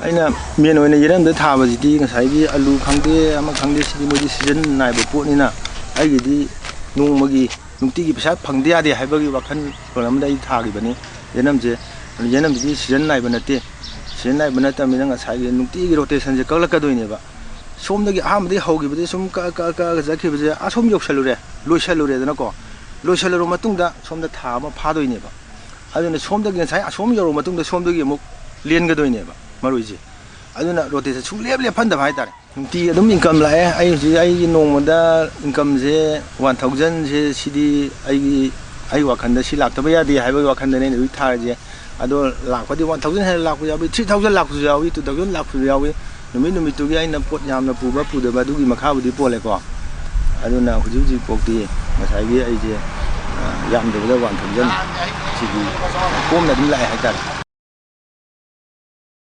ꯑꯩꯅ ꯃꯦꯟ ꯑꯣꯏꯅ ꯌꯦꯅꯝꯗ ꯊꯥꯕꯁꯤꯗꯤ ꯉꯁꯥꯏꯒꯤ ꯑꯂꯨ ꯈꯪꯗꯦ ꯑꯃ ꯈꯪꯗꯦ ꯁꯤꯗꯤ ꯃꯣꯏꯗꯤ ꯁꯤꯖꯟ ꯅꯥꯏꯕ ꯄꯣꯠꯅꯤꯅ ꯑꯩꯒꯤꯗꯤ ꯅꯣꯡꯃꯒꯤ ꯅꯨꯡꯇꯤꯒꯤ ꯄꯩꯁꯥ ꯐꯪꯗ ꯌꯥꯗꯦ ꯍꯥꯏꯕꯒꯤ ꯋꯥꯈꯜꯂꯣꯟ ꯑꯃꯗ ꯑꯩ ꯊꯥꯈꯤꯕꯅꯤ ꯌꯦꯅꯝꯁꯦ ꯌꯦꯅꯝꯁꯤꯗꯤ ꯁꯤꯖꯟ ꯅꯥꯏꯕ ꯅꯠꯇꯦ ꯁꯤꯖꯟ ꯅꯥꯏꯕ ꯅꯠꯇꯕꯅꯤ나 ꯉꯁꯥꯏꯒꯤ ꯅꯨꯡꯇꯤꯒꯤ ꯔꯣꯇꯦꯁꯟꯁꯦ ꯀꯛꯂꯛꯀꯗꯣꯏꯅꯦꯕ ꯁꯣꯝꯗꯒꯤ ꯑꯍꯥꯟꯕꯗꯒꯤ ꯍꯧꯈꯤꯕꯗꯤ ꯁꯨꯝ ꯀꯛꯑꯒ ꯆꯠꯈꯤꯕꯁꯦ ꯑꯁꯣꯝ ꯌꯧꯁꯜꯂꯨꯔꯦ ꯂꯣꯏꯁꯜꯂꯨꯔꯦꯗꯅꯀꯣ ꯂꯣꯏꯁꯜꯂꯨꯔ ꯃꯇꯨꯡꯗ ꯁꯣꯝꯗ ꯊꯥ ꯑꯃ ꯐꯥꯗꯣꯏꯅꯦꯕ ꯑꯗꯨꯅ ꯁꯣꯝꯗꯒꯤ ꯉꯁꯥꯏ ꯑꯁꯣꯝ ꯌꯧꯔꯕ ꯃꯇꯨꯡꯗ ꯁꯣꯝꯗꯒꯤ ꯑꯃꯨꯛ ꯂꯦꯟꯒꯗꯣꯏꯅꯦꯕ ꯃꯔꯣꯏꯁꯦ ꯑꯗꯨꯅ ꯔꯣꯇꯦꯁꯟ ꯁꯨꯡꯂꯦꯞ ꯂꯦꯞꯍꯟꯗꯕ ꯍꯥꯏꯇꯥꯔꯦ ꯅꯨꯡꯇꯤ ꯑꯗꯨꯝ ꯏꯟꯀꯝ ꯂꯥꯛꯑꯦ ꯑꯩ ꯍꯧꯖꯤꯛ ꯑꯩꯒꯤ ꯅꯣꯡꯃꯗ ꯏꯟꯀꯝꯁꯦ 1000ꯁꯦ ꯁꯤꯗꯤ ꯑꯩ ꯋꯥꯈꯟꯗ ꯁꯤ ꯂꯥꯛꯇꯕ ꯌꯥꯗꯦ ꯍꯥꯏꯕꯒꯤ ꯋꯥꯈꯟꯗꯅꯦ ꯑꯩꯅ ꯍꯧꯖꯤꯛ ꯊꯥꯔꯤꯁꯦ ꯑꯗꯣ ꯂꯥꯛꯄꯗꯤ 1000 ꯍꯦꯟꯅ ꯂꯥꯛꯄ ꯌꯥꯎꯏ 3000 ꯂꯥꯛꯄꯁꯨ ꯌꯥꯎꯏ 2000 ꯂꯥꯛꯄꯁꯨ ꯌꯥꯎꯏ ꯅꯨꯃꯤꯠꯇꯨꯒꯤ ꯑꯩꯅ ꯄꯣꯠ ꯌꯥꯝꯅ ꯄꯨꯕ ꯄꯨꯗꯕ ꯑꯗꯨꯒꯤ ꯃꯈꯥꯕꯨꯗꯤ ꯄꯣꯜꯂꯦꯀꯣ ꯑꯗꯨꯅ ꯍꯧꯖꯤꯛ ꯄꯣꯛꯇꯤ ꯉꯁꯥꯏꯒꯤ ꯑꯩꯁꯦ ꯌꯥꯝꯗꯕꯗ 1000 ꯁꯤꯒꯤ ꯀꯣꯝꯅ ꯑꯗꯨꯝ ꯂꯥꯛꯑꯦ ꯍꯥꯏꯇꯥꯔꯦ